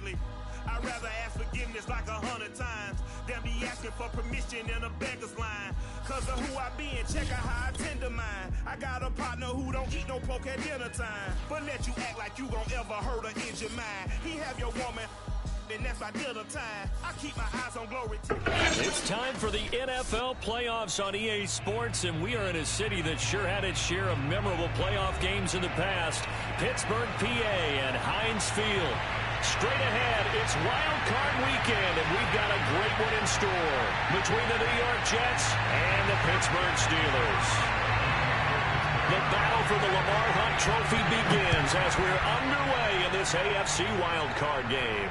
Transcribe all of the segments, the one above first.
lately. I'd rather ask forgiveness like 100 times than be asking for permission in a beggar's line. Cause of who I be and check out how I tend to mine. I got a partner who don't eat no pork at dinner time, but let you act like you gon' ever hurt or injure mine. He have your woman, and that's by dinner time. I keep my eyes on glory. It's time for the NFL playoffs on EA Sports, and we are in a city that sure had its share of memorable playoff games in the past. Pittsburgh, PA, and Heinz Field. Straight ahead, it's Wild Card Weekend, and we've got a great one in store between the New York Jets and the Pittsburgh Steelers. The battle for the Lamar Hunt Trophy begins as we're underway in this AFC Wild Card game.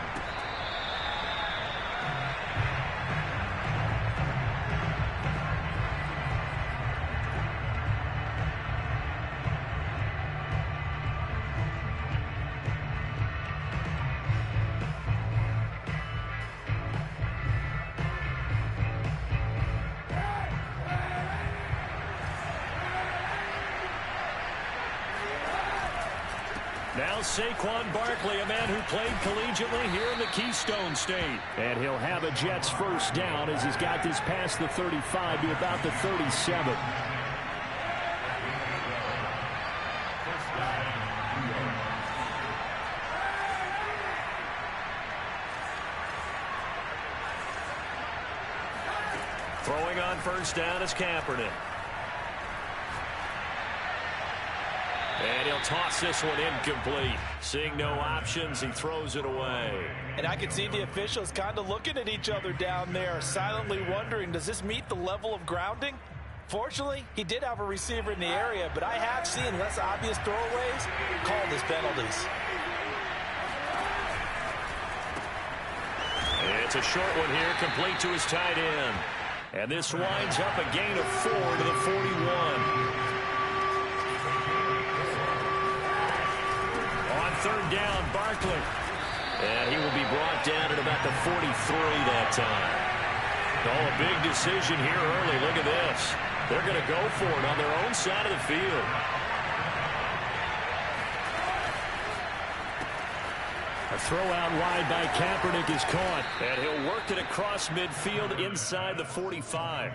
Now Saquon Barkley, a man who played collegiately here in the Keystone State. And he'll have a Jets first down as he's got this past the 35 to about the 37. Throwing on first down is Kaepernick. And he'll toss this one incomplete. Seeing no options, he throws it away. And I can see the officials kind of looking at each other down there, silently wondering, does this meet the level of grounding? Fortunately, he did have a receiver in the area, but I have seen less obvious throwaways called as penalties. It's a short one here, complete to his tight end. And this winds up a gain of 4 to the 41. Third down, Barkley. And he will be brought down at about the 43 that time. Oh, a big decision here early. Look at this. They're going to go for it on their own side of the field. A throw out wide by Kaepernick is caught. And he'll work it across midfield inside the 45.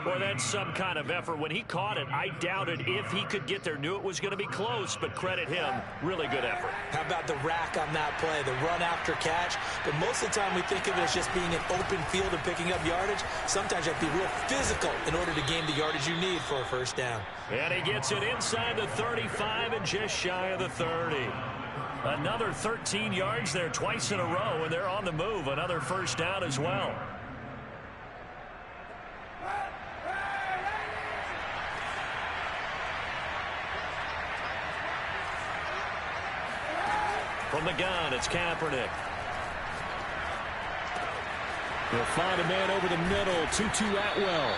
Boy, that's some kind of effort. When he caught it, I doubted if he could get there. Knew it was going to be close, but credit him. Really good effort. How about the rack on that play, the run after catch? But most of the time we think of it as just being an open field and picking up yardage. Sometimes you have to be real physical in order to gain the yardage you need for a first down. And he gets it inside the 35 and just shy of the 30. Another 13 yards there twice in a row, and they're on the move. Another first down as well. From the gun, it's Kaepernick. They'll find a man over the middle, Tutu Atwell.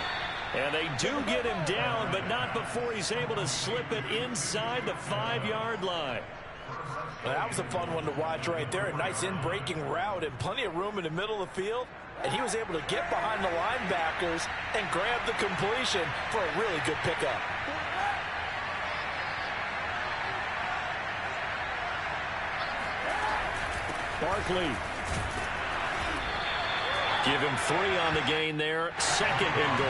And they do get him down, but not before he's able to slip it inside the 5-yard line. Well, that was a fun one to watch right there. A nice in-breaking route and plenty of room in the middle of the field. And he was able to get behind the linebackers and grab the completion for a really good pickup. Barkley. Give him 3 on the gain there. Second and goal.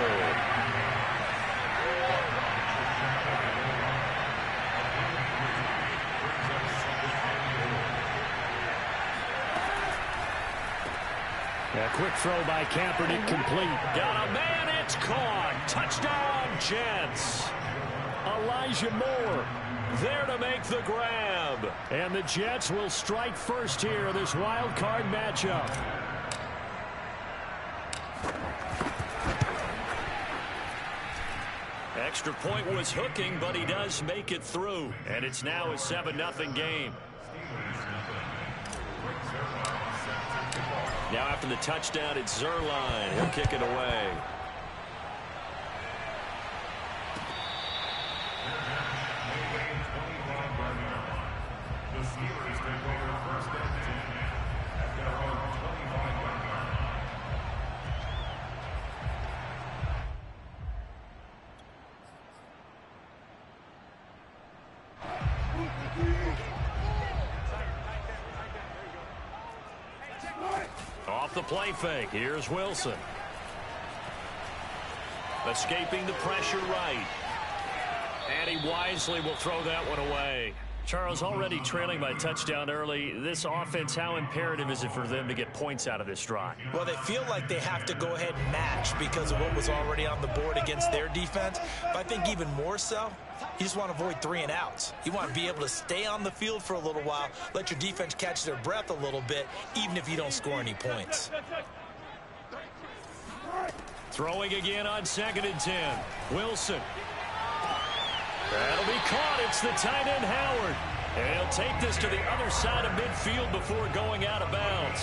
A quick throw by Kaepernick complete. Got a man, it's caught. Touchdown, Jets. Elijah Moore there to make the grab. And the Jets will strike first here in this wild card matchup. Extra point was hooking, but he does make it through. And it's now a 7-0 game. Now after the touchdown, it's Zuerlein. He'll kick it away. off the play fake. Here's Wilson. Escaping the pressure right. And he wisely will throw that one away. Charles, already trailing by touchdown early. This offense, how imperative is it for them to get points out of this drive? Well, they feel like they have to go ahead and match because of what was already on the board against their defense. But I think even more so, you just want to avoid 3 and outs. You want to be able to stay on the field for a little while, let your defense catch their breath a little bit, even if you don't score any points. Throwing again on 2nd and 10. Wilson. That'll be caught. It's the tight end, Howard. And he'll take this to the other side of midfield before going out of bounds.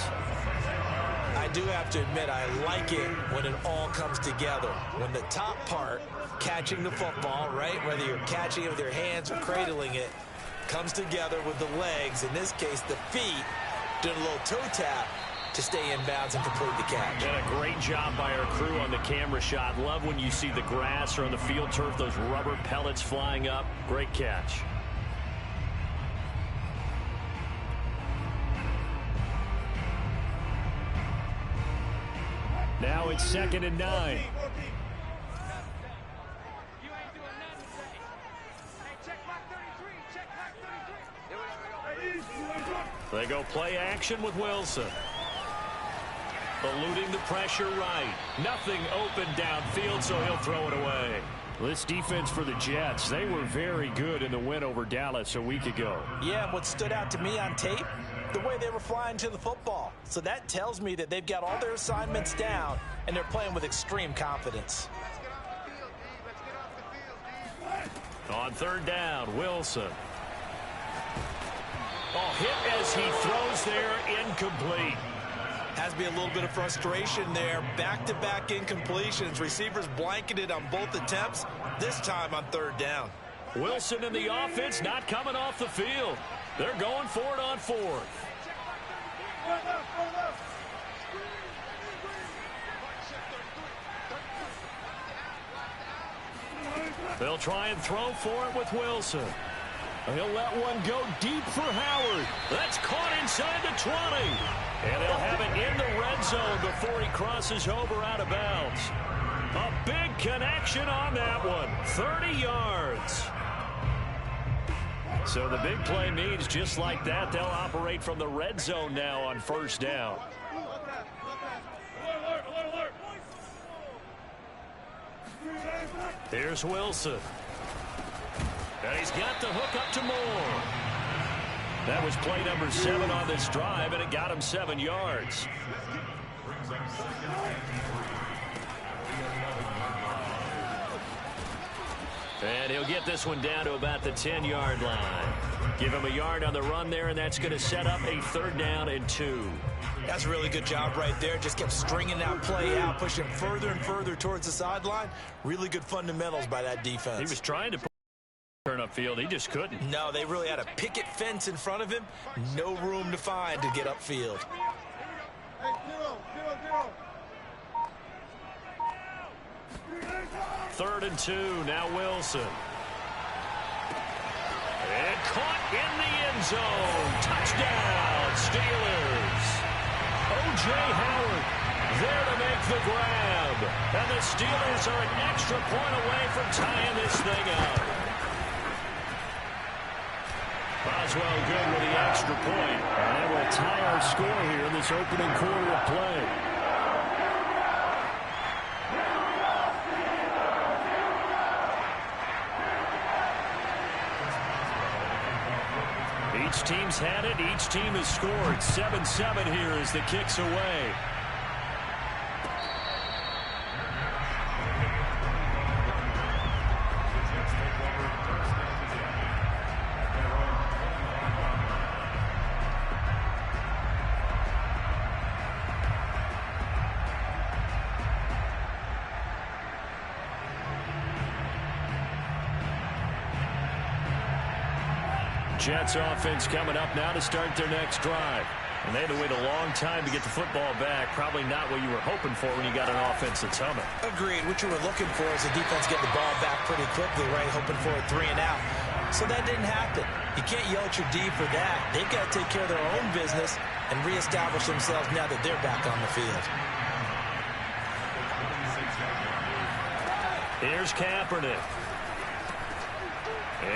I do have to admit, I like it when it all comes together. When the top part, catching the football, right, whether you're catching it with your hands or cradling it, comes together with the legs, in this case the feet, doing a little toe tap to stay in bounds and complete the catch. And a great job by our crew on the camera shot. Love when you see the grass or on the field turf, those rubber pellets flying up. Great catch. Now it's 2nd and 9. They go play action with Wilson. Eluding the pressure right. Nothing open downfield, so he'll throw it away. This defense for the Jets, they were very good in the win over Dallas a week ago. Yeah, and what stood out to me on tape, the way they were flying to the football. So that tells me that they've got all their assignments down, and they're playing with extreme confidence. On 3rd down, Wilson. Oh, hit as he throws there, incomplete. Has to be a little bit of frustration there. Back-to-back incompletions. Receivers blanketed on both attempts, this time on 3rd down. Wilson and the offense not coming off the field. They're going for it on 4th. They'll try and throw for it with Wilson. He'll let one go deep for Howard. That's caught inside the 20. And they'll have it in the red zone before he crosses over out of bounds. A big connection on that one. 30 yards. So the big play means just like that, they'll operate from the red zone now on 1st down. Here's Wilson. And he's got the hook up to Moore. That was play number 7 on this drive, and it got him 7 yards. And he'll get this one down to about the 10-yard line. Give him a yard on the run there, and that's going to set up a 3rd down and 2. That's a really good job right there. Just kept stringing that play out, pushing further and further towards the sideline. Really good fundamentals by that defense. He was trying to turn upfield. He just couldn't. No, they really had a picket fence in front of him. No room to find to get upfield. 3rd and 2. Now Wilson. And caught in the end zone. Touchdown, Steelers. O.J. Howard there to make the grab. And the Steelers are an extra point away from tying this thing up. Boswell good with the extra point. And that will tie our score here in this opening quarter of play. Each team's had it. Each team has scored. 7-7 here as the kick's away. Jets offense coming up now to start their next drive. And they had to wait a long time to get the football back. Probably not what you were hoping for when you got an offense that's humming. Agreed. What you were looking for is the defense getting the ball back pretty quickly, right? Hoping for a 3 and out. So that didn't happen. You can't yell at your D for that. They've got to take care of their own business and reestablish themselves now that they're back on the field. Here's Kaepernick.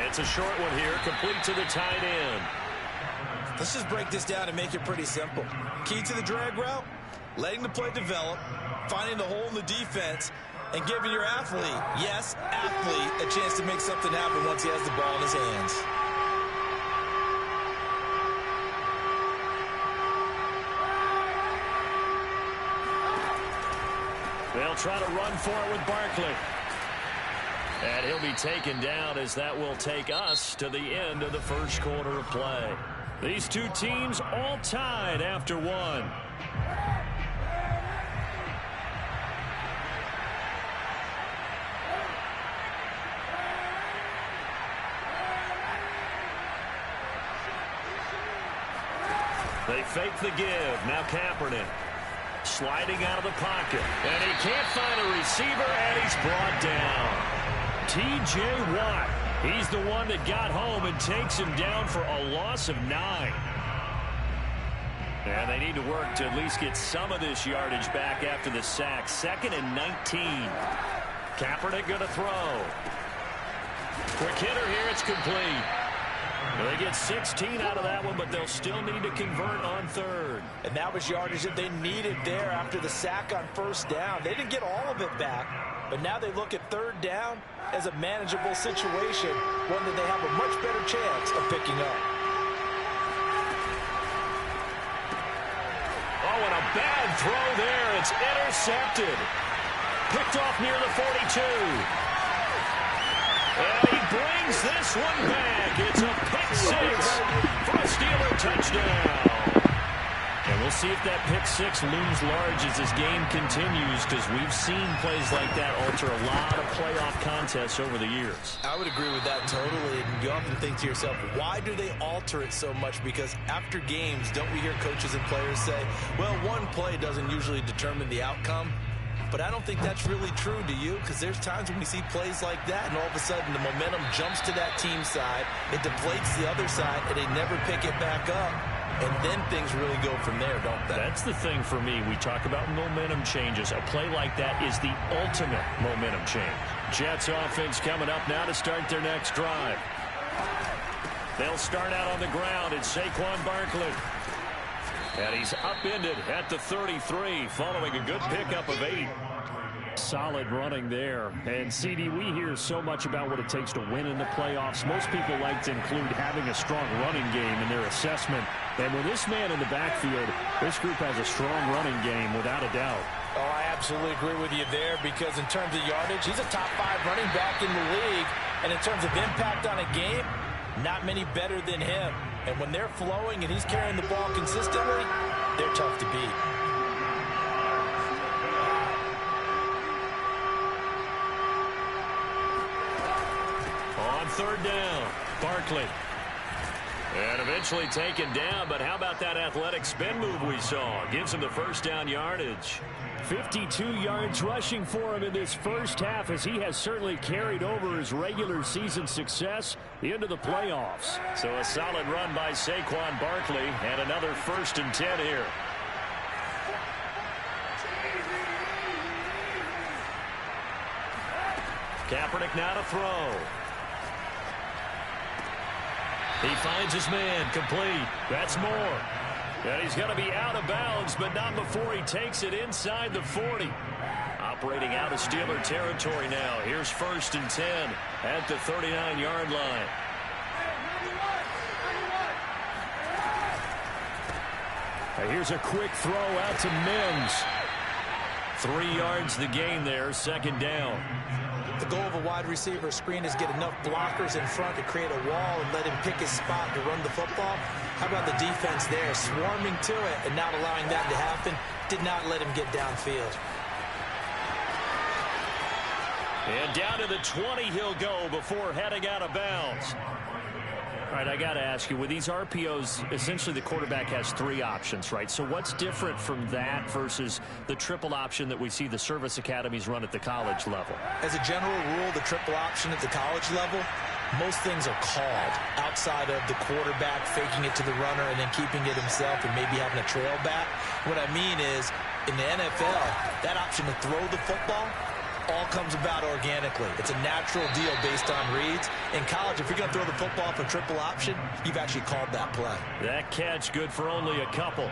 It's a short one here, complete to the tight end. Let's just break this down and make it pretty simple. Key to the drag route, letting the play develop, finding the hole in the defense, and giving your athlete, yes, athlete, a chance to make something happen once he has the ball in his hands. They'll try to run for it with Barkley. And he'll be taken down as that will take us to the end of the first quarter of play. These two teams all tied after one. They fake the give. Now Kaepernick sliding out of the pocket. And he can't find a receiver, and he's brought down. T.J. Watt. He's the one that got home and takes him down for a loss of 9. And they need to work to at least get some of this yardage back after the sack. 2nd and 19. Kaepernick going to throw. Quick hitter here. It's complete. They get 16 out of that one, but they'll still need to convert on 3rd. And that was yardage that they needed there after the sack on 1st down. They didn't get all of it back, but now they look at 3rd down as a manageable situation, one that they have a much better chance of picking up. Oh, and a bad throw there. It's intercepted. Picked off near the 42. And he brings this one back. It's a pick 6 for a Steeler touchdown. And we'll see if that pick 6 looms large as this game continues, because we've seen plays like that alter a lot of playoff contests over the years. I would agree with that totally. And you often think to yourself, why do they alter it so much? Because after games, don't we hear coaches and players say, well, one play doesn't usually determine the outcome? But I don't think that's really true, do you? Because there's times when we see plays like that, and all of a sudden the momentum jumps to that team side, it deflates the other side, and they never pick it back up. And then things really go from there, don't they? That's the thing for me. We talk about momentum changes. A play like that is the ultimate momentum change. Jets offense coming up now to start their next drive. They'll start out on the ground. It's Saquon Barkley. And he's upended at the 33 following a good pickup of 8. Solid running there. And, CD, we hear so much about what it takes to win in the playoffs. Most people like to include having a strong running game in their assessment. And with this man in the backfield, this group has a strong running game without a doubt. Oh, I absolutely agree with you there, because in terms of yardage, he's a top 5 running back in the league. And in terms of impact on a game, not many better than him. And when they're flowing and he's carrying the ball consistently, they're tough to beat. On 3rd down, Barkley. And eventually taken down, but how about that athletic spin move we saw? Gives him the 1st down yardage. 52 yards rushing for him in this first half, as he has certainly carried over his regular season success into the playoffs. So a solid run by Saquon Barkley, and another 1st and 10 here. Kaepernick now to throw. He finds his man, complete. That's Moore. And he's going to be out of bounds, but not before he takes it inside the 40. Operating out of Steeler territory now. Here's 1st and 10 at the 39-yard line. Now here's a quick throw out to Mims. 3 yards the gain there, 2nd down. The goal of a wide receiver screen is get enough blockers in front to create a wall and let him pick his spot to run the football. How about the defense there, swarming to it and not allowing that to happen? Did not let him get downfield. And down to the 20 he'll go before heading out of bounds. All right, I got to ask you, with these RPOs, essentially the quarterback has 3 options, right? So what's different from that versus the triple option that we see the service academies run at the college level? As a general rule, the triple option at the college level most things are called outside of the quarterback faking it to the runner and then keeping it himself and maybe having a trail back. What I mean is, in the NFL, that option to throw the football all comes about organically. It's a natural deal based on reads. In college, if you're going to throw the football for triple option, you've actually called that play. That catch good for only a couple.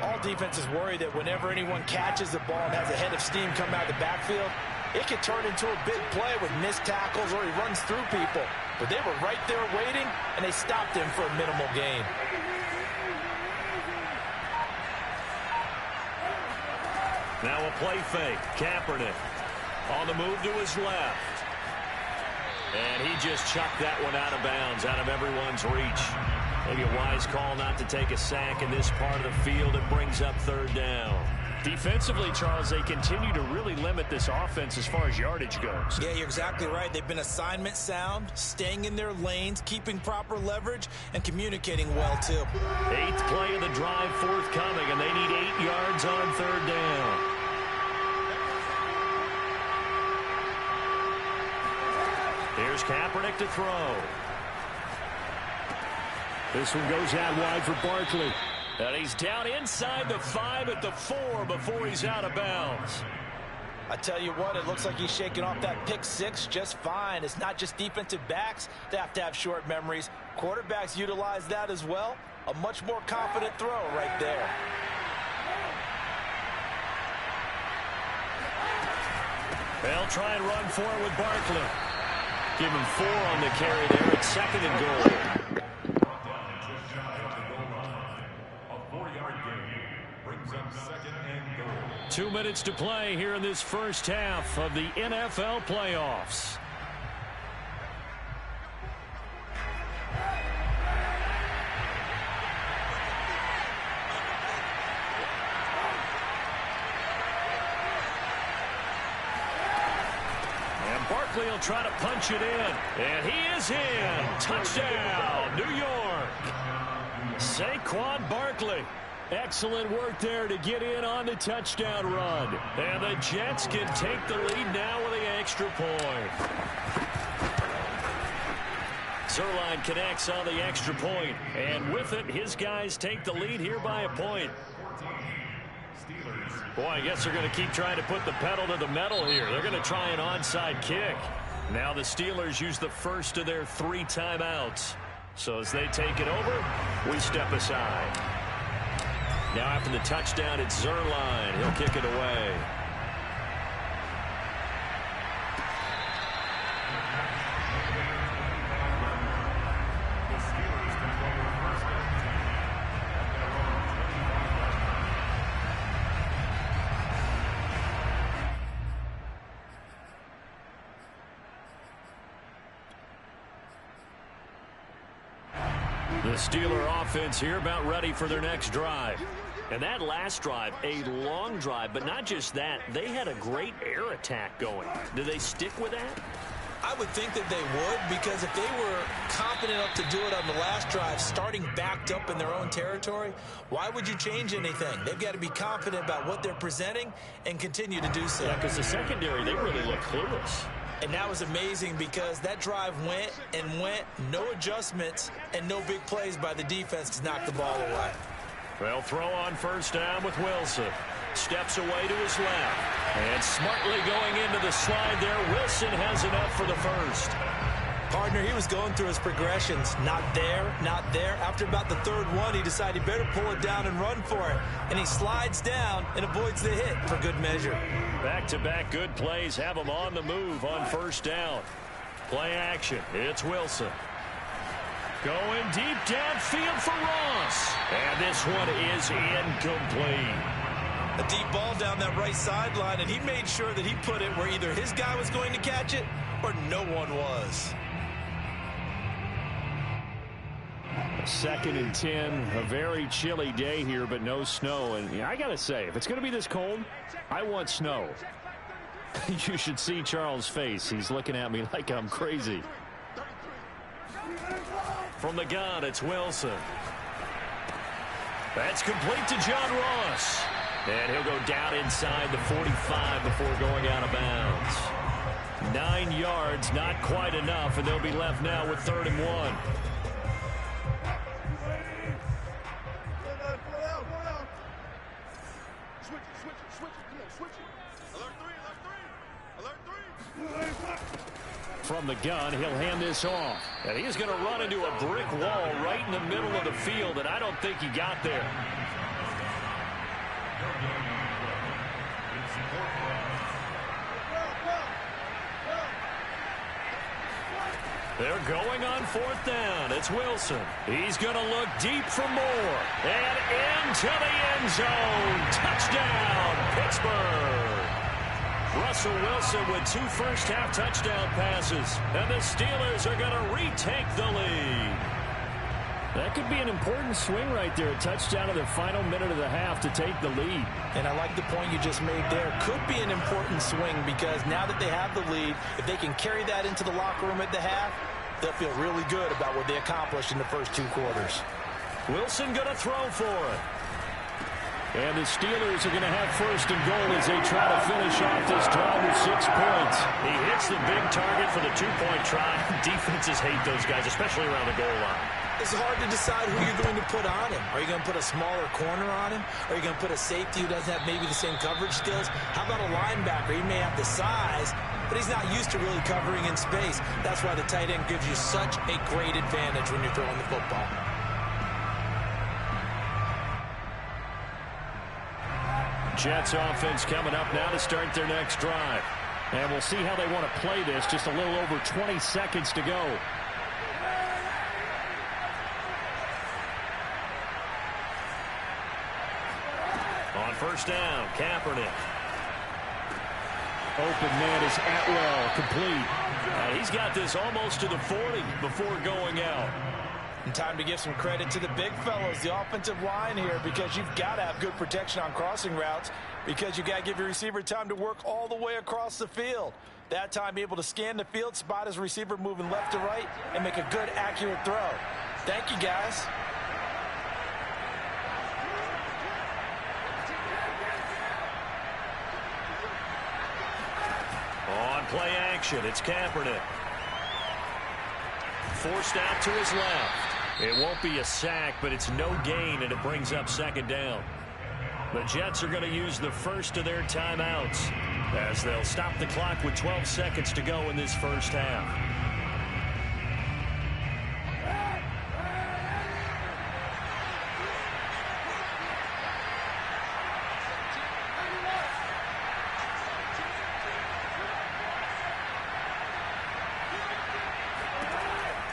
All defenses worry that whenever anyone catches the ball and has a head of steam come out of the backfield, it can turn into a big play with missed tackles or he runs through people. But they were right there waiting, and they stopped him for a minimal gain. Now a play fake. Kaepernick on the move to his left. And he just chucked that one out of bounds, out of everyone's reach. Maybe a wise call not to take a sack in this part of the field. It brings up third down. Defensively, Charles, they continue to really limit this offense as far as yardage goes. Yeah, you're exactly right. They've been assignment sound, staying in their lanes, keeping proper leverage, and communicating well, too. 8th play of the drive forthcoming, and they need 8 yards on third down. Here's Kaepernick to throw. This one goes out wide for Barkley. And he's down inside the 5 at the 4 before he's out of bounds. I tell you what, it looks like he's shaking off that pick 6 just fine. It's not just defensive backs that have to have short memories. Quarterbacks utilize that as well. A much more confident throw right there. They'll try and run for it with Barkley. Give him 4 on the carry there. It's 2nd and goal. 2 minutes to play here in this first half of the NFL playoffs. And Barkley will try to punch it in. And he is in. Touchdown, New York. Saquon Barkley. Excellent work there to get in on the touchdown run. And the Jets can take the lead now with the extra point. Zuerlein connects on the extra point. And with it, his guys take the lead here by a point. Boy, I guess they're going to keep trying to put the pedal to the metal here. They're going to try an onside kick. Now the Steelers use the first of their 3 timeouts. So as they take it over, we step aside. Now after the touchdown, it's Zuerlein. He'll kick it away. The Steeler offense here about ready for their next drive. And that last drive, a long drive, but not just that. They had a great air attack going. Do they stick with that? I would think that they would, because if they were confident enough to do it on the last drive, starting backed up in their own territory, why would you change anything? They've got to be confident about what they're presenting and continue to do so. Yeah, because the secondary, they really look clueless. And that was amazing because that drive went and went, no adjustments, and no big plays by the defense to knock the ball away. They'll throw on first down with Wilson. Steps away to his left. And smartly going into the slide there, Wilson has enough for the first. Partner, he was going through his progressions. Not there, not there. After about the third one, he decided he better pull it down and run for it. And he slides down and avoids the hit for good measure. Back-to-back good plays have him on the move on first down. Play action. It's Wilson. Going deep downfield for Ross. And this one is incomplete. A deep ball down that right sideline, and he made sure that he put it where either his guy was going to catch it or no one was. 2nd and 10, a very chilly day here, but no snow. And I got to say, if it's going to be this cold, I want snow. You should see Charles' face. He's looking at me like I'm crazy. From the gun, it's Wilson. That's complete to John Ross. And he'll go down inside the 45 before going out of bounds. 9 yards, not quite enough, and they'll be left now with 3rd and 1. From the gun, he'll hand this off. And he's going to run into a brick wall right in the middle of the field, and I don't think he got there. They're going on 4th down. It's Wilson. He's going to look deep for more. And into the end zone. Touchdown, Pittsburgh. Russell Wilson with 2 first-half touchdown passes. And the Steelers are going to retake the lead. That could be an important swing right there. A touchdown in the final minute of the half to take the lead. And I like the point you just made there. Could be an important swing because now that they have the lead, if they can carry that into the locker room at the half, they'll feel really good about what they accomplished in the first 2 quarters. Wilson going to throw for it. And the Steelers are going to have 1st and goal as they try to finish off this drive with 6 points. He hits the big target for the 2-point try. Defenses hate those guys, especially around the goal line. It's hard to decide who you're going to put on him. Are you going to put a smaller corner on him? Are you going to put a safety who doesn't have maybe the same coverage skills? How about a linebacker? He may have the size, but he's not used to really covering in space. That's why the tight end gives you such a great advantage when you're throwing the football. Jets offense coming up now to start their next drive. And we'll see how they want to play this. Just a little over 20 seconds to go. On 1st down, Kaepernick. Open man is Atwell, complete. He's got this almost to the 40 before going out. And time to give some credit to the big fellows, the offensive line here, because you've got to have good protection on crossing routes because you've got to give your receiver time to work all the way across the field. That time, able to scan the field, spot his receiver moving left to right, and make a good, accurate throw. Thank you, guys. On play action, it's Kaepernick. Forced out to his left. It won't be a sack, but it's no gain, and it brings up 2nd down. The Jets are going to use the first of their timeouts as they'll stop the clock with 12 seconds to go in this first half.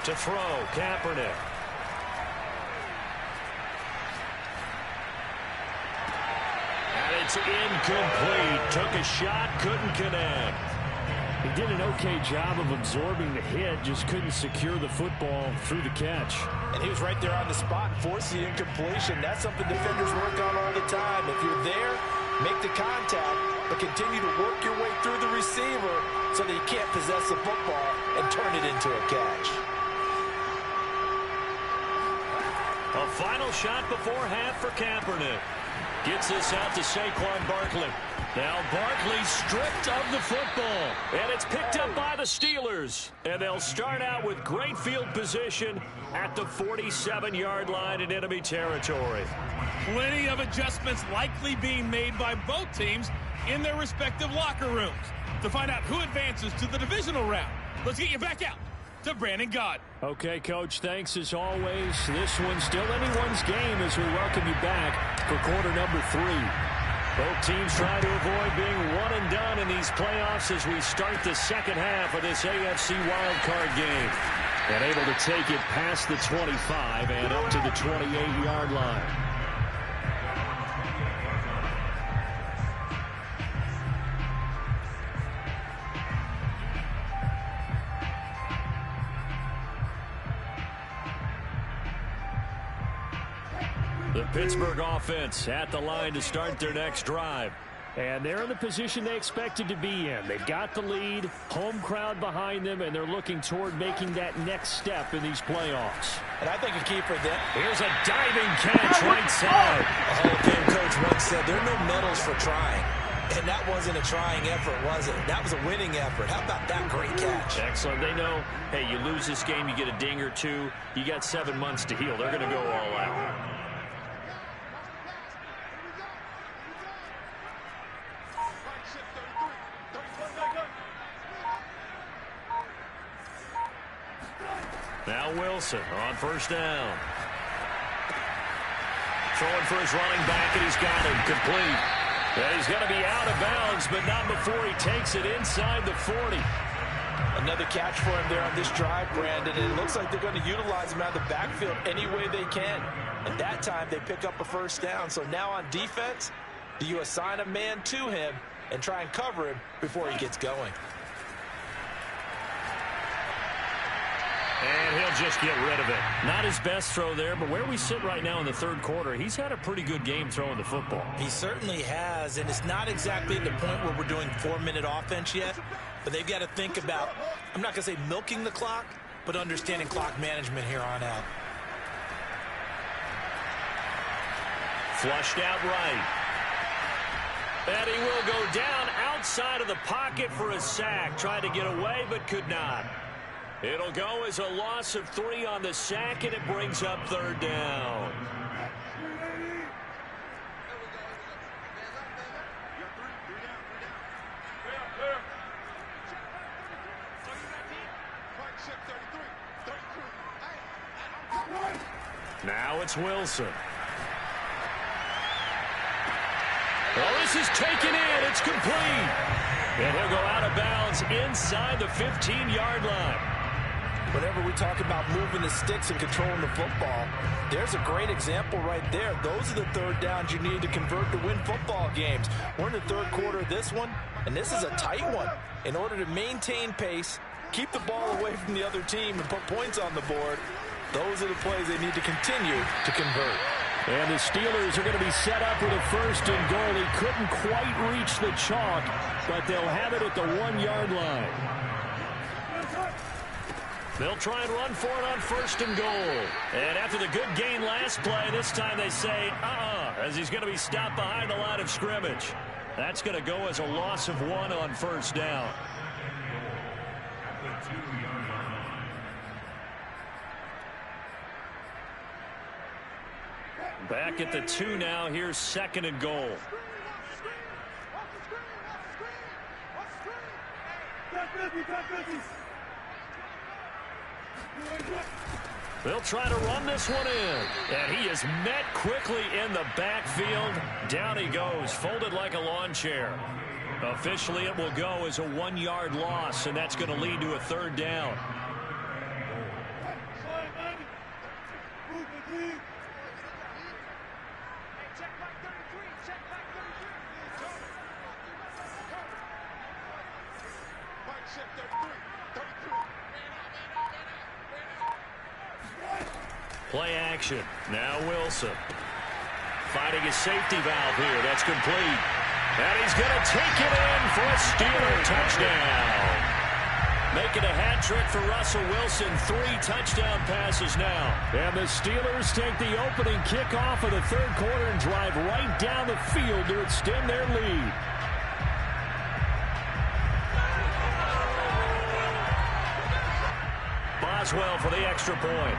To throw, Kaepernick. And it's incomplete. Took a shot, couldn't connect. He did an okay job of absorbing the hit, just couldn't secure the football through the catch. And he was right there on the spot, forcing the incompletion. That's something defenders work on all the time. If you're there, make the contact, but continue to work your way through the receiver so that you can't possess the football and turn it into a catch. A final shot before half for Kaepernick. Gets this out to Saquon Barkley. Now Barkley stripped of the football. And it's picked up by the Steelers. And they'll start out with great field position at the 47-yard line in enemy territory. Plenty of adjustments likely being made by both teams in their respective locker rooms. To find out who advances to the divisional round, let's get you back out to Brandon Gaudin. Okay, Coach, thanks as always. This one's still anyone's game as we welcome you back for quarter number 3. Both teams trying to avoid being one and done in these playoffs as we start the second half of this AFC wildcard game. And able to take it past the 25 and up to the 28-yard line. The Pittsburgh offense at the line to start their next drive. And they're in the position they expected to be in. They've got the lead, home crowd behind them, and they're looking toward making that next step in these playoffs. And I think a key for them. Here's a diving catch right side. A Hall of Fame coach once said there are no medals for trying. And that wasn't a trying effort, was it? That was a winning effort. How about that great catch? Excellent. They know, hey, you lose this game, you get a ding or two, you got 7 months to heal. They're going to go all out. Now Wilson on first down. Throwing for his running back, and he's got him complete. And he's going to be out of bounds, but not before he takes it inside the 40. Another catch for him there on this drive, Brandon. And it looks like they're going to utilize him out of the backfield any way they can. And that time they pick up a first down. So now on defense, do you assign a man to him and try and cover him before he gets going? And he'll just get rid of it. Not his best throw there, but where we sit right now in the third quarter, he's had a pretty good game throwing the football. He certainly has, and it's not exactly at the point where we're doing 4-minute offense yet, but they've got to think about, I'm not going to say milking the clock, but understanding clock management here on out. Flushed out right. And he will go down outside of the pocket for a sack. Tried to get away, but could not. It'll go as a loss of 3 on the sack, and it brings up third down. Now it's Wilson. Well, this is taken in. It's complete. And he'll go out of bounds inside the 15-yard line. Whenever we talk about moving the sticks and controlling the football, there's a great example right there. Those are the third downs you need to convert to win football games. We're in the third quarter of this one, and this is a tight one. In order to maintain pace, keep the ball away from the other team, and put points on the board, those are the plays they need to continue to convert. And the Steelers are going to be set up with a first and goal. He couldn't quite reach the chalk, but they'll have it at the 1-yard line. They'll try and run for it on first and goal. And after the good gain last play, this time they say, as he's going to be stopped behind the line of scrimmage. That's going to go as a loss of 1 on first down. Back at the 2 now. Here's second and goal. They'll try to run this one in. And he is met quickly in the backfield. Down he goes, folded like a lawn chair. Officially, it will go as a 1-yard loss, and that's going to lead to a third down. Play action. Now Wilson. Fighting his safety valve here. That's complete. And he's going to take it in for a Steeler touchdown. Making a hat trick for Russell Wilson. 3 touchdown passes now. And the Steelers take the opening kickoff of the third quarter and drive right down the field to extend their lead. Boswell for the extra point.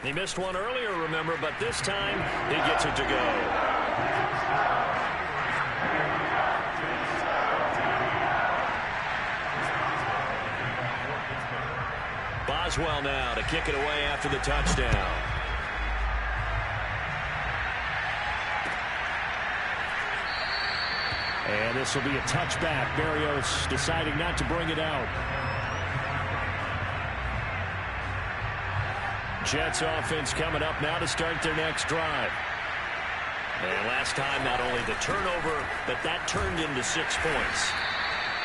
He missed one earlier, remember, but this time he gets it to go. Boswell now to kick it away after the touchdown. And this will be a touchback. Berrios deciding not to bring it out. Jets offense coming up now to start their next drive. And last time, not only the turnover, but that turned into 6 points.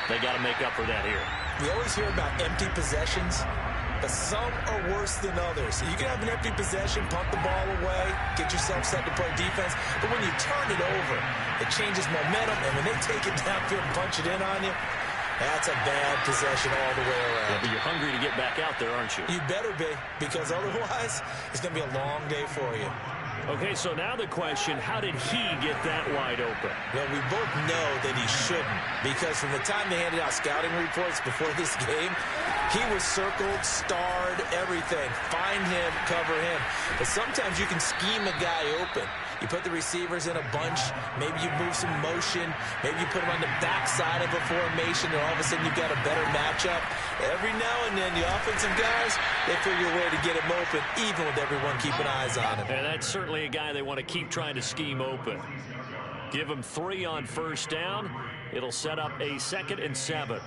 They got to make up for that here. We always hear about empty possessions, but some are worse than others. You can have an empty possession, punt the ball away, get yourself set to play defense, but when you turn it over, it changes momentum, and when they take it downfield and punch it in on you, that's a bad possession all the way around. Yeah, but you're hungry to get back out there, aren't you? You better be, because otherwise it's going to be a long day for you. Okay, so now the question, how did he get that wide open? Well, we both know that he shouldn't, because from the time they handed out scouting reports before this game, he was circled, starred, everything. Find him, cover him. But sometimes you can scheme a guy open. You put the receivers in a bunch. Maybe you move some motion. Maybe you put them on the backside of a formation, and all of a sudden you've got a better matchup. Every now and then, the offensive guys, they figure a way to get him open, even with everyone keeping eyes on him. And that's certainly a guy they want to keep trying to scheme open. Give him 3 on first down. It'll set up a 2nd and 7.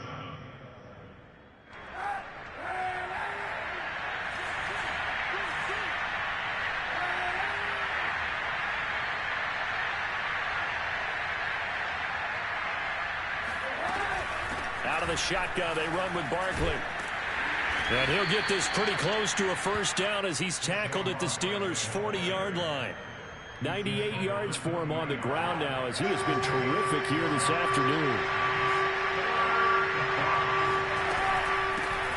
Out of the shotgun, they run with Barkley. And he'll get this pretty close to a first down as he's tackled at the Steelers' 40-yard line. 98 yards for him on the ground now as he has been terrific here this afternoon.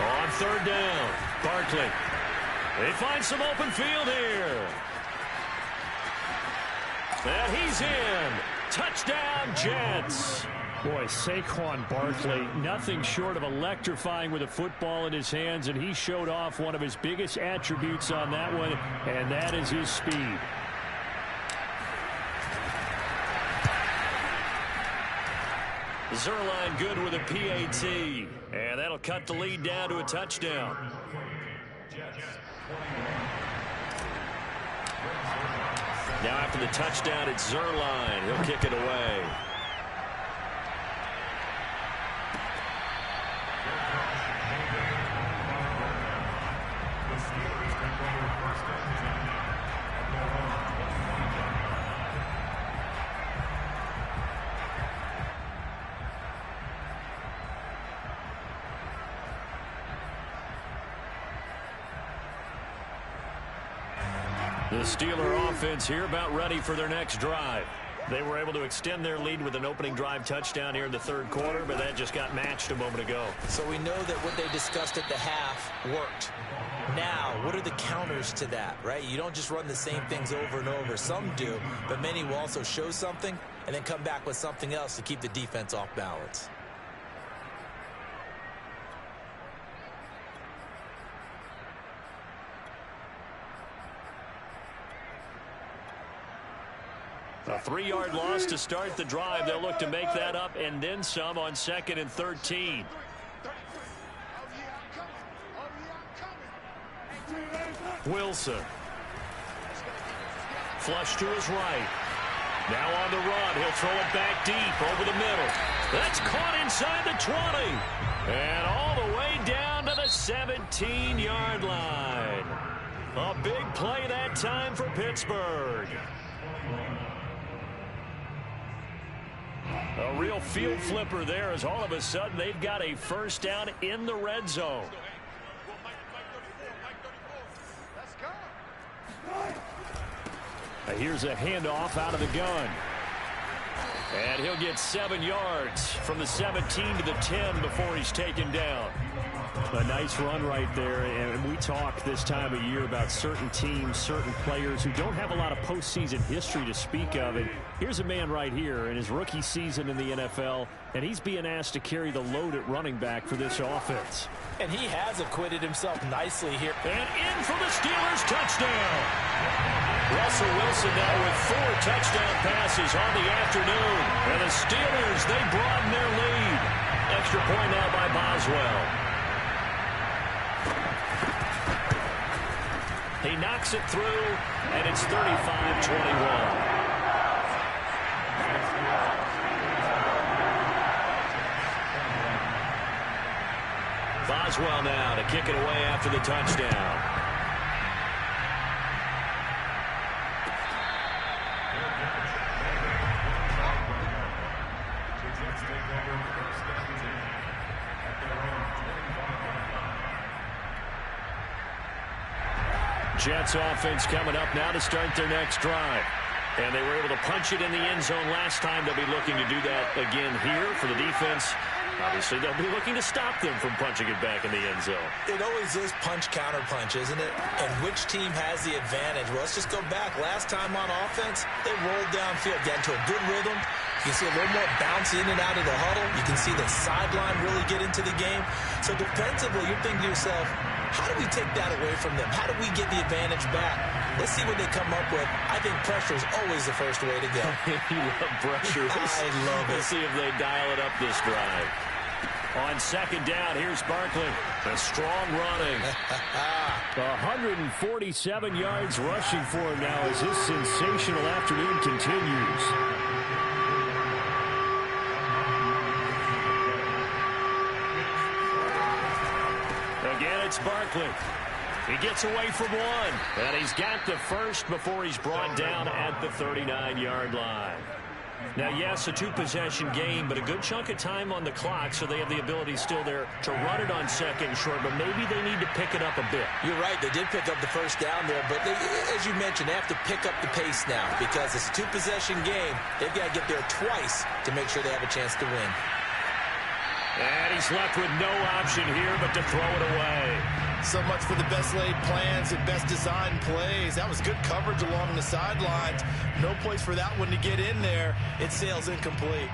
On 3rd down, Barkley. They find some open field here. And he's in. Touchdown, Jets. Boy, Saquon Barkley, nothing short of electrifying with a football in his hands, and he showed off one of his biggest attributes on that one, and that is his speed. Zuerlein good with a PAT, and that'll cut the lead down to a touchdown. Now after the touchdown, it's Zuerlein. He'll kick it away. The Steeler offense here about ready for their next drive. They were able to extend their lead with an opening drive touchdown here in the 3rd quarter, but that just got matched a moment ago. So we know that what they discussed at the half worked. Now, what are the counters to that, right? You don't just run the same things over and over. Some do, but many will also show something and then come back with something else to keep the defense off balance. A 3-yard loss to start the drive. They'll look to make that up and then some on 2nd and 13. Wilson. Flush to his right. Now on the run. He'll throw it back deep over the middle. That's caught inside the 20. And all the way down to the 17-yard line. A big play that time for Pittsburgh. A real field flipper there as all of a sudden they've got a first down in the red zone. Here's a handoff out of the gun. And he'll get 7 yards from the 17 to the 10 before he's taken down. A nice run right there, and we talk this time of year about certain teams, certain players who don't have a lot of postseason history to speak of. And here's a man right here in his rookie season in the NFL, and he's being asked to carry the load at running back for this offense. And he has acquitted himself nicely here. And in for the Steelers, touchdown. Russell Wilson now with 4 touchdown passes on the afternoon. And the Steelers, they broaden their lead. Extra point now by Boswell. He knocks it through, and it's 35-21. Boswell now to kick it away after the touchdown. Jets offense coming up now to start their next drive. And they were able to punch it in the end zone last time. They'll be looking to do that again here for the defense. Obviously, they'll be looking to stop them from punching it back in the end zone. It always is punch-counter-punch, isn't it? And which team has the advantage? Well, let's just go back. Last time on offense, they rolled downfield, got into a good rhythm. You can see a little more bounce in and out of the huddle. You can see the sideline really get into the game. So defensively, you're thinking to yourself, how do we take that away from them? How do we get the advantage back? Let's see what they come up with. I think pressure is always the first way to go. You love pressure. I love it. Let's see if they dial it up this drive. On second down, here's Barkley. A strong running. 147 yards rushing for him now as this sensational afternoon continues. Again, it's Barkley. He gets away from one, and he's got the first before he's brought down at the 39-yard line. Now, yes, a two-possession game, but a good chunk of time on the clock, so they have the ability still there to run it on second and short, but maybe they need to pick it up a bit. You're right. They did pick up the first down there, but they, as you mentioned, they have to pick up the pace now because it's a two-possession game. They've got to get there twice to make sure they have a chance to win. And he's left with no option here but to throw it away. So much for the best laid plans and best designed plays. That was good coverage along the sidelines. No place for that one to get in there. It sails incomplete.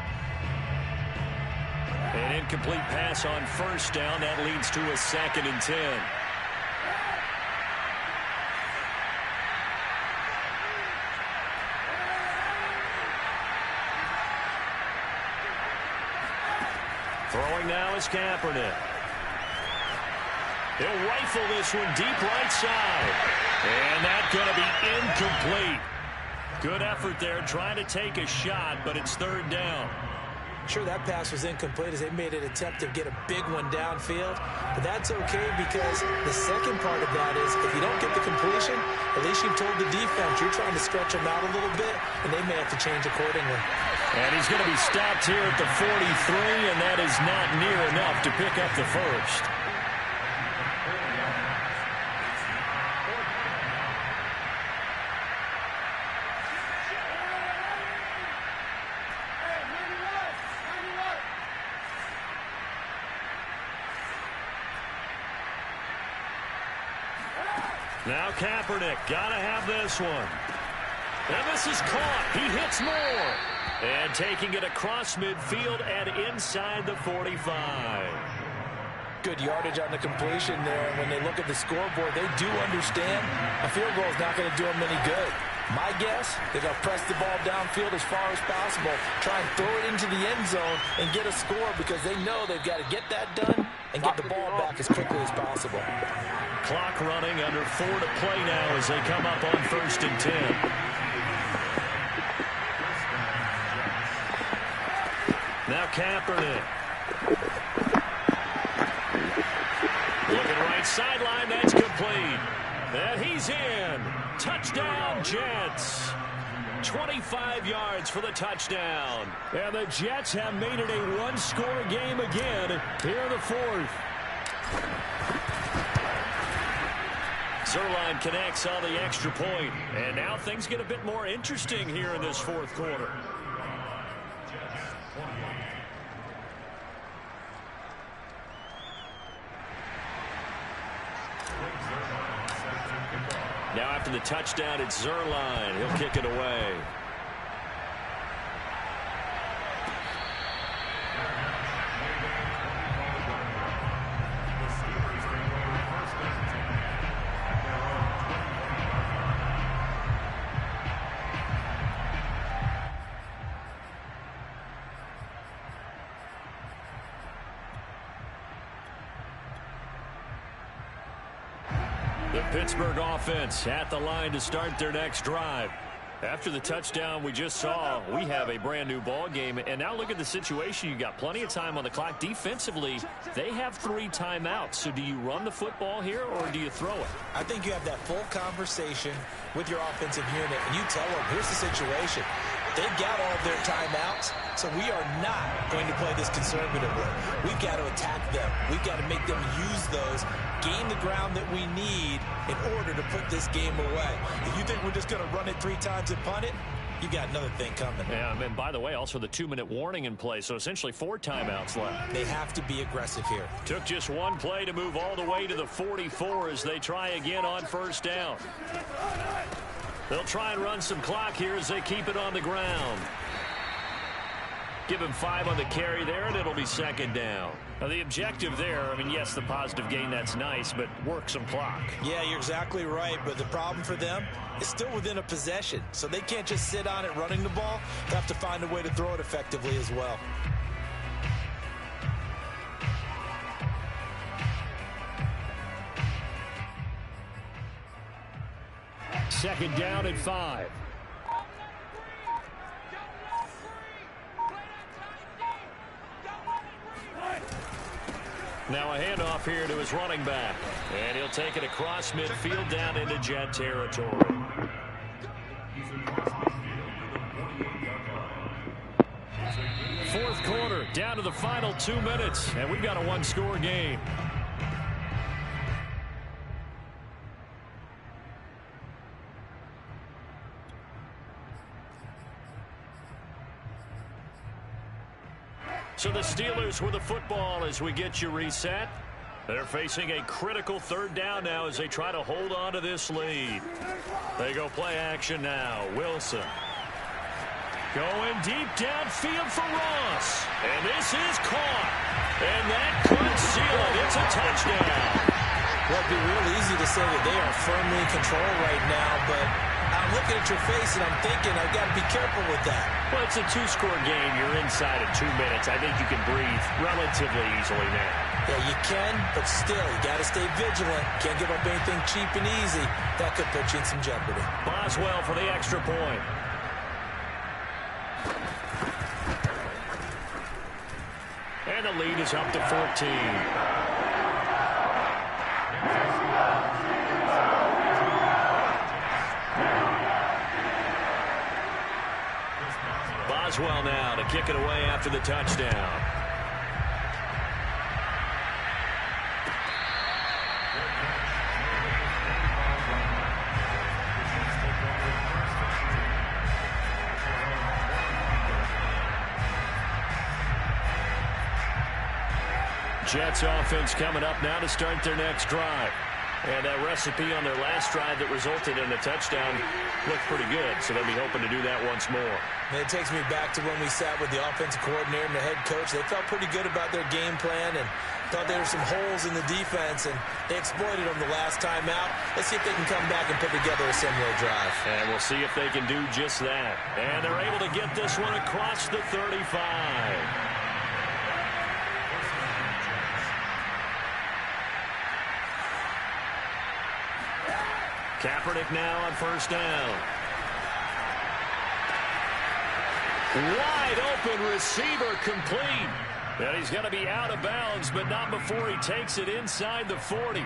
An incomplete pass on first down. That leads to a 2nd and 10. Throwing now is Kaepernick. He'll rifle this one deep right side. And that's going to be incomplete. Good effort there trying to take a shot, but it's 3rd down. Sure, that pass was incomplete as they made an attempt to get a big one downfield. But that's okay because the second part of that is if you don't get the completion, at least you've told the defense you're trying to stretch them out a little bit, and they may have to change accordingly. And he's going to be stopped here at the 43, and that is not near enough to pick up the first. Now Kaepernick, gotta have this one. And this is caught. He hits more. And taking it across midfield and inside the 45. Good yardage on the completion there. And when they look at the scoreboard, they do understand a field goal is not going to do them any good. My guess, they're going to press the ball downfield as far as possible, try and throw it into the end zone and get a score because they know they've got to get that done and get the ball back as quickly as possible. Clock running, under 4 to play now as they come up on 1st and 10. Now Kaepernick. Looking right sideline, that's complete. And he's in. Touchdown, Jets. 25 yards for the touchdown. And the Jets have made it a one-score game again here in the 4th. Zuerlein connects on the extra point. And now things get a bit more interesting here in this 4th quarter. Now after the touchdown, it's Zuerlein. He'll kick it away. The Pittsburgh offense at the line to start their next drive. After the touchdown we just saw, we have a brand new ball game. And now look at the situation. You got plenty of time on the clock. Defensively, they have 3 timeouts. So do you run the football here or do you throw it? I think you have that full conversation with your offensive unit, and you tell them, here's the situation. They've got all of their timeouts, so we are not going to play this conservatively. We've got to attack them. We've got to make them use those, gain the ground that we need in order to put this game away. If you think we're just going to run it 3 times and punt it, you got another thing coming. Yeah, and by the way, also the 2-minute warning in play, so essentially 4 timeouts left. They have to be aggressive here. Took just one play to move all the way to the 44 as they try again on first down. They'll try and run some clock here as they keep it on the ground. Give him 5 on the carry there, and it'll be second down. Now, the objective there, I mean, yes, the positive gain, that's nice, but work some clock. Yeah, you're exactly right, but the problem for them is still within a possession, so they can't just sit on it running the ball. They have to find a way to throw it effectively as well. Second down and 5. Now a handoff here to his running back. And he'll take it across midfield down into Jet territory. Fourth quarter, down to the final 2 minutes. And we've got a one-score game. So the Steelers with the football as we get you reset. They're facing a critical third down now as they try to hold on to this lead. They go play action now. Wilson. Going deep downfield for Ross. And this is caught. And that could seal it. It's a touchdown. Well, it'd be real easy to say that they are firmly in control right now, but I'm looking at your face and I'm thinking I've got to be careful with that. Well, it's a 2-score game. You're inside of 2 minutes. I think you can breathe relatively easily now. Yeah, you can, but still, you got to stay vigilant. Can't give up anything cheap and easy. That could put you in some jeopardy. Boswell for the extra point. And the lead is up to 14. Boswell now to kick it away after the touchdown. Jets offense coming up now to start their next drive. And that recipe on their last drive that resulted in a touchdown looked pretty good, so they'll be hoping to do that once more. And it takes me back to when we sat with the offensive coordinator and the head coach. They felt pretty good about their game plan and thought there were some holes in the defense, and they exploited them the last time out. Let's see if they can come back and put together a similar drive. And we'll see if they can do just that. And they're able to get this one across the 35. Kaepernick now on first down. Wide open receiver complete. And he's going to be out of bounds, but not before he takes it inside the 40.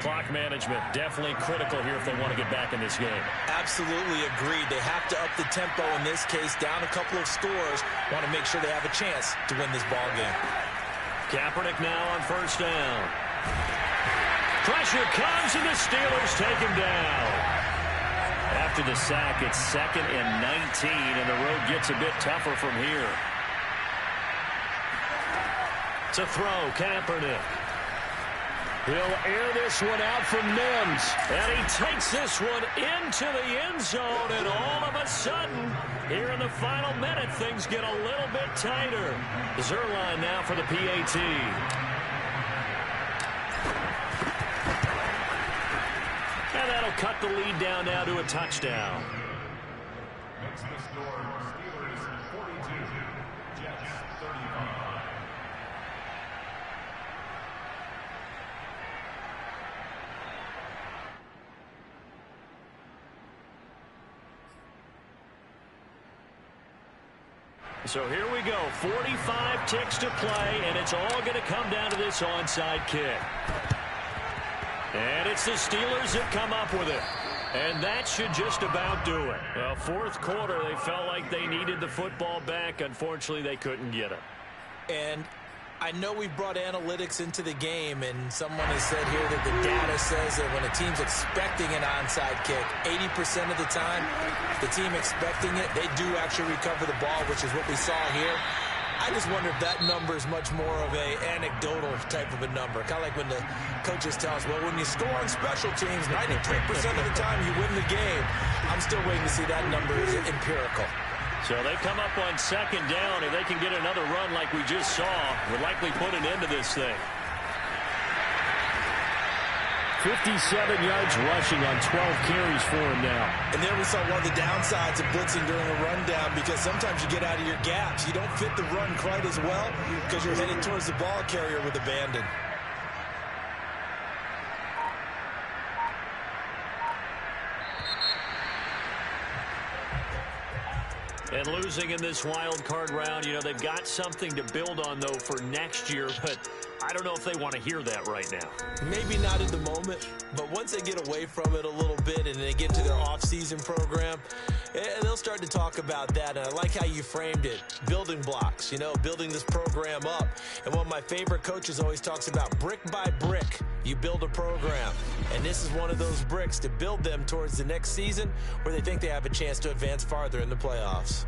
Clock management definitely critical here if they want to get back in this game. Absolutely agreed. They have to up the tempo in this case, down a couple of scores. Want to make sure they have a chance to win this ball game. Kaepernick now on first down. Pressure comes, and the Steelers take him down. After the sack, it's 2nd and 19, and the road gets a bit tougher from here. To throw, Kaepernick. He'll air this one out from Mims, and he takes this one into the end zone, and all of a sudden, here in the final minute, things get a little bit tighter. Zuerlein now for the PAT. And that'll cut the lead down now to a touchdown. Makes the score Steelers 42, Jets 35. So here we go. 45 ticks to play, and it's all going to come down to this onside kick. And it's the Steelers that come up with it. And that should just about do it. Well, fourth quarter, they felt like they needed the football back. Unfortunately, they couldn't get it. And I know we've brought analytics into the game, and someone has said here that the data says that when a team's expecting an onside kick, 80% of the time, the team expecting it, they do actually recover the ball, which is what we saw here. I just wonder if that number is much more of a anecdotal type of a number. Kind of like when the coaches tell us, well, when you score on special teams, 93% of the time you win the game. I'm still waiting to see that number is empirical. So they come up on second down. If they can get another run like we just saw, would likely put an end to this thing. 57 yards rushing on 12 carries for him now. And there we saw one of the downsides of blitzing during a rundown, because sometimes you get out of your gaps. You don't fit the run quite as well because you're headed towards the ball carrier with abandon. And losing in this wild card round, you know, they've got something to build on, though, for next year. But I don't know if they want to hear that right now. Maybe not in the moment, but once they get away from it a little bit and they get to their off-season program, they'll start to talk about that. And I like how you framed it, building blocks, you know, building this program up. And one of my favorite coaches always talks about brick by brick, you build a program. And this is one of those bricks to build them towards the next season where they think they have a chance to advance farther in the playoffs.